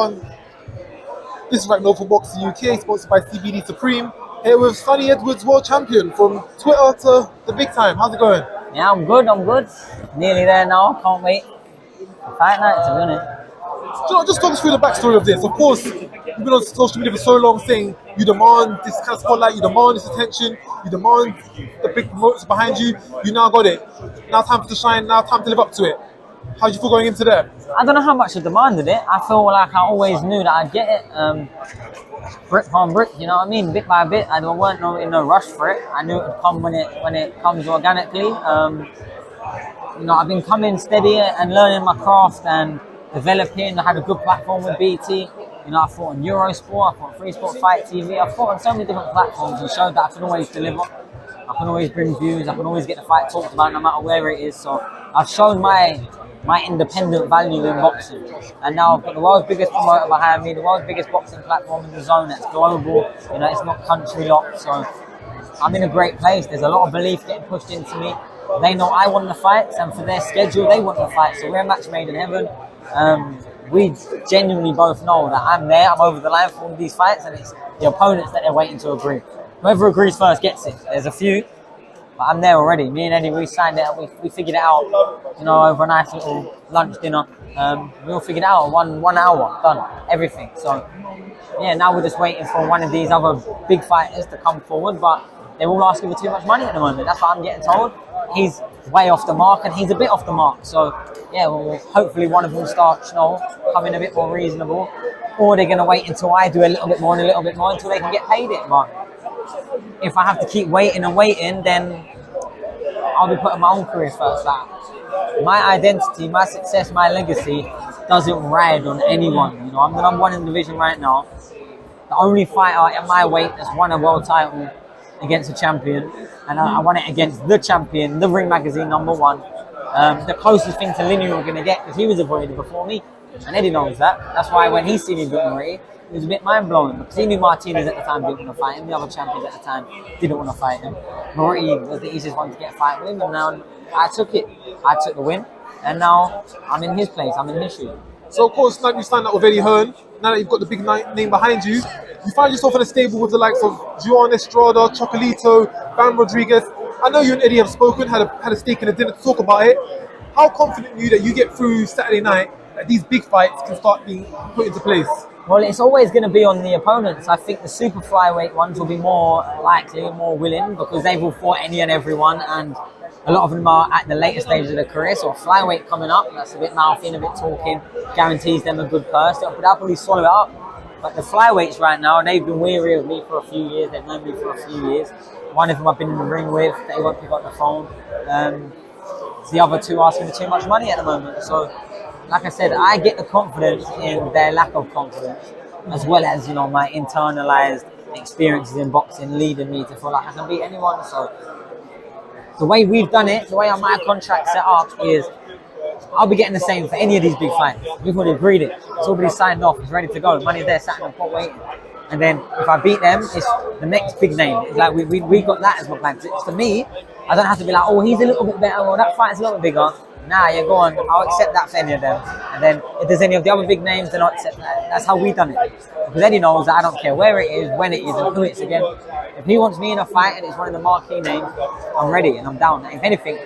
everyone. This is Right Novel Boxing UK, sponsored by CBD Supreme. Here with Sonny Edwards, world champion, from Twitter to the big time. How's it going? Yeah, I'm good. Nearly there now. Can't wait. Fight night, to be honest. Just talk us through the backstory of this. Of course, you've been on social media for so long saying you demand this kind of spotlight, you demand this attention, you demand the big promoters behind you. You now got it. Now time to shine, now time to live up to it. How do you feel going into that? I don't know how much I demanded it. I feel like I always knew that I'd get it. Brick upon brick, you know what I mean? Bit by bit. I weren't in no rush for it. I knew it would come when it comes organically. You know, I've been coming steady and learning my craft and developing. I had a good platform with BT. You know, I fought on Eurosport, I fought Free Sport Fight TV. I fought on so many different platforms and showed that I can always deliver. I can always bring views. I can always get the fight talked about no matter where it is. So I've shown my independent value in boxing, and now I've got the world's biggest promoter behind me, the world's biggest boxing platform in the zone that's global. You know, it's not country locked, so I'm in a great place. There's a lot of belief getting pushed into me. They know I want the fights, and for their schedule, they want the fights. So we're a match made in heaven. We genuinely both know that I'm there, I'm over the line for all these fights, and it's the opponents that they're waiting to agree. Whoever agrees first gets it. There's a few, but I'm there already. Me and Eddie, we signed it, we figured it out, you know, over a nice little lunch dinner. We all figured it out, one hour, done, everything. So, yeah, now we're just waiting for one of these other big fighters to come forward, but they're all asking for too much money at the moment. That's what I'm getting told. He's way off the mark, and he's a bit off the mark. So, yeah, well, hopefully one of them starts, you know, coming a bit more reasonable, or they're going to wait until I do a little bit more and a little bit more until they can get paid it. But if I have to keep waiting and waiting, then I'll be putting my own career first. Like, my identity, my success, my legacy doesn't ride on anyone. You know, I'm the number one in the division right now. The only fighter at my weight that's won a world title against a champion, and I won it against the champion, the Ring Magazine #1. The closest thing to Linear we're going to get, because he was avoided before me, and Eddie knows that. That's why when he seen me beat Marie, it was a bit mind-blowing, because he knew Martinez at the time didn't want to fight him, the other champions at the time didn't want to fight him. Marie was the easiest one to get a fight with, and now I took it. I took the win, and now I'm in his place, I'm in his shoes. So, of course, now you signed up with Eddie Hearn, now that you've got the big name behind you, you find yourself in a stable with the likes of Juan Estrada, Chocolito, Bam Rodriguez. I know you and Eddie have spoken, had a steak in the dinner to talk about it. How confident are you that you get through Saturday night, that these big fights can start being put into place? Well, it's always going to be on the opponents. I think the super flyweight ones will be more likely, more willing, because they've all fought any and everyone, and a lot of them are at the later stages of their career. So a flyweight coming up, that's a bit mouthy and a bit talking, guarantees them a good purse. They'll probably swallow it up. But the flyweights right now, they've been weary of me for a few years. They've known me for a few years. One of them I've been in the ring with, they won't pick up the phone. The other two asking for too much money at the moment. So, like I said, I get the confidence in their lack of confidence, as well as, you know, my internalized experiences in boxing leading me to feel like I can beat anyone. So the way we've done it, the way my contract set up is I'll be getting the same for any of these big fights. We've already agreed it. It's already signed off. It's ready to go. Money's there, sat in the pot waiting. And then if I beat them, it's the next big name. It's like we got that as my plan. For me, I don't have to be like, oh, he's a little bit better, or that fight's a little bit bigger. Nah, yeah, go on. I'll accept that for any of them. And then if there's any of the other big names, then I'll accept that. That's how we've done it. Because Eddie knows that I don't care where it is, when it is, and who it's again. If he wants me in a fight and it's one of the marquee names, I'm ready and I'm down. If anything,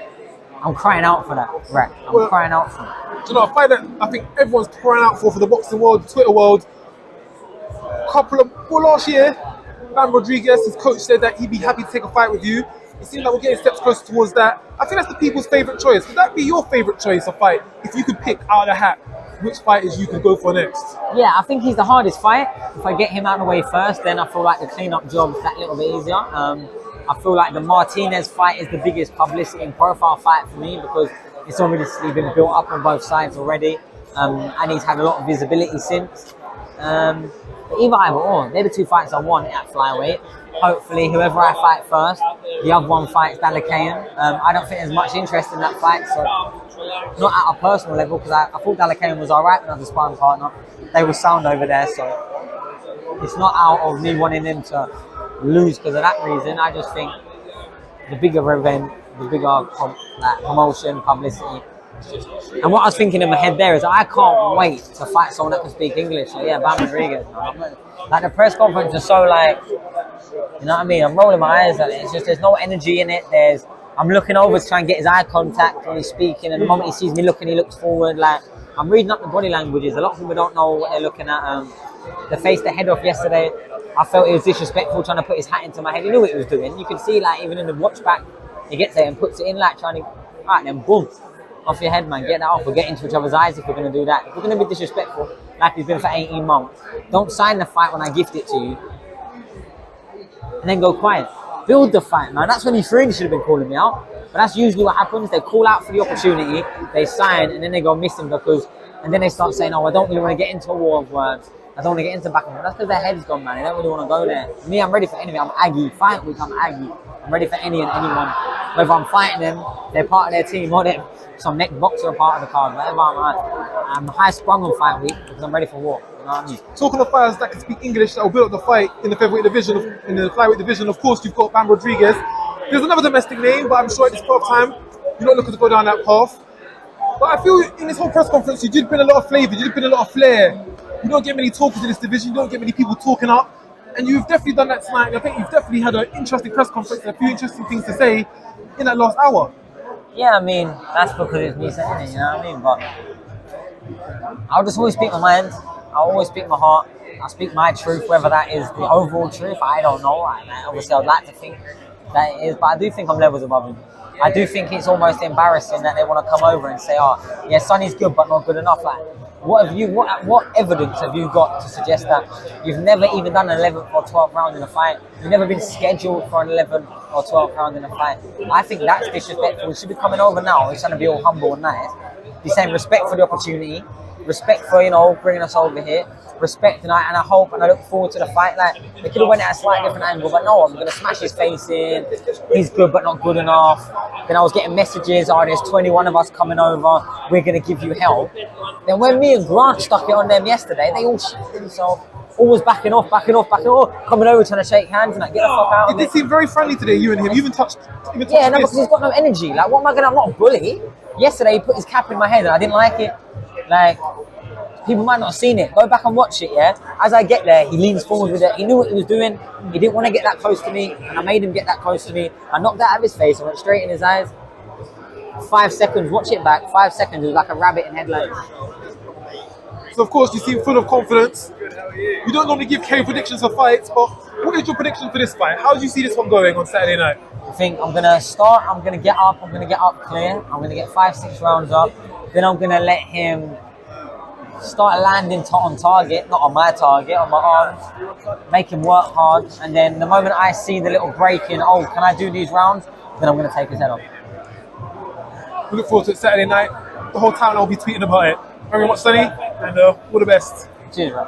I'm crying out for that. Right, I'm crying out for it. You know, a fight that I think everyone's crying out for the boxing world, Twitter world. Last year, Bam Rodriguez, his coach, said that he'd be happy to take a fight with you. It seems like we're getting steps closer towards that. I think that's the people's favourite choice. Would that be your favourite choice of fight? If you could pick out of the hat which fighters you could go for next? Yeah, I think he's the hardest fight. If I get him out of the way first, then I feel like the clean-up job's that little bit easier. I feel like the Martinez fight is the biggest publicity and profile fight for me, because it's obviously been built up on both sides already, and he's had a lot of visibility since. But either or, they're the two fights I want at flyweight. Hopefully, whoever I fight first, the other one fights Dalakayan. I don't think there's much interest in that fight, so not at a personal level, because I thought Dalakayan was alright as a sparring partner. They were sound over there, so it's not out of me wanting him to lose because of that reason. I just think the bigger event, the bigger promotion, publicity, And what I was thinking in my head there is I can't wait to fight someone that can speak English. So yeah, Bam Rodriguez. Like the press conference is so like, you know what I mean? I'm rolling my eyes at it. It's just there's no energy in it. I'm looking over to try and get his eye contact when he's speaking, and the moment he sees me looking, he looks forward. Like I'm reading up the body languages. A lot of people don't know what they're looking at. The face the head off yesterday, I felt he was disrespectful, trying to put his hat into my head. He knew what he was doing. You could see like even in the watch back, he gets there and puts it in like trying to, alright then boom. Off your head, man. Get that off. We're getting into each other's eyes if we're going to do that. If we're going to be disrespectful, like he's been for 18 months, don't sign the fight when I gift it to you and then go quiet. Build the fight, man. That's when he really should have been calling me out. But that's usually what happens. They call out for the opportunity, they sign, and then they go missing and then they start saying, oh, I don't really want to get into a war of words. I don't want to get into back and forth. That's because their head's gone, man. They don't really want to go there. Me, I'm ready for anything. I'm Aggie. Fight week, I'm Aggie. I'm ready for any and anyone. Whether I'm fighting them, they're part of their team, or they're some next boxer are part of the card. Whatever I'm high sprung on fight week because I'm ready for war. You know what I mean? Talking of fighters that can speak English that will build up the fight in the featherweight division, in the flyweight division, of course, you've got Bam Rodriguez. There's another domestic name, but I'm sure at this point of time, you're not looking to go down that path. But I feel in this whole press conference, you did bring a lot of flavour, you did bring a lot of flair. You don't get many talkers in this division, you don't get many people talking up. And you've definitely done that tonight. And I think you've definitely had an interesting press conference and a few interesting things to say in that last hour. Yeah, I mean, that's because it's me saying it, you know what I mean? But I'll just always speak my mind. I'll always speak my heart. I'll speak my truth, whether that is the overall truth, I don't know. Obviously, I'd like to think that it is, but I do think I'm levels above him. I do think it's almost embarrassing that they want to come over and say, oh, yeah, Sonny's good, but not good enough. Like, what evidence have you got to suggest that you've never even done an 11th or 12th round in a fight? You've never been scheduled for an 11th or 12th round in a fight. I think that's disrespectful. We should be coming over now. He's trying to be all humble and nice. He's saying respect for the opportunity, respect for, you know, bringing us over here, respect, and I hope and I look forward to the fight. Like, they could have went at a slightly different angle, but no, I'm going to smash his face in. He's good, but not good enough. Then I was getting messages, oh, there's 21 of us coming over, we're going to give you help. Then when me and Grant stuck it on them yesterday, they all shit themselves. Always backing off, coming over trying to shake hands and like, get the fuck out of it. It did seem very friendly today, you and him. You even touched yeah, no, because he's got no energy. Like, what am I going to, I'm not a bully. Yesterday, he put his cap in my head and I didn't like it. Like, people might not have seen it. Go back and watch it, yeah? As I get there, he leans forward with it. He knew what he was doing. He didn't want to get that close to me, and I made him get that close to me. I knocked that out of his face. I went straight in his eyes. 5 seconds, watch it back. 5 seconds, it was like a rabbit in headlights. So, of course, you seem full of confidence. You don't normally give K predictions for fights, but what is your prediction for this fight? How do you see this one going on Saturday night? I think I'm going to start, I'm going to get up clear. I'm going to get 5-6 rounds up. Then I'm going to let him start landing on target, not on my target, on my arms, make him work hard, and then the moment I see the little break in, oh, can I do these rounds, then I'm going to take his head off. We look forward to it Saturday night. The whole town will be tweeting about it. Thank you very much, Sonny, and all the best. Cheers, bro.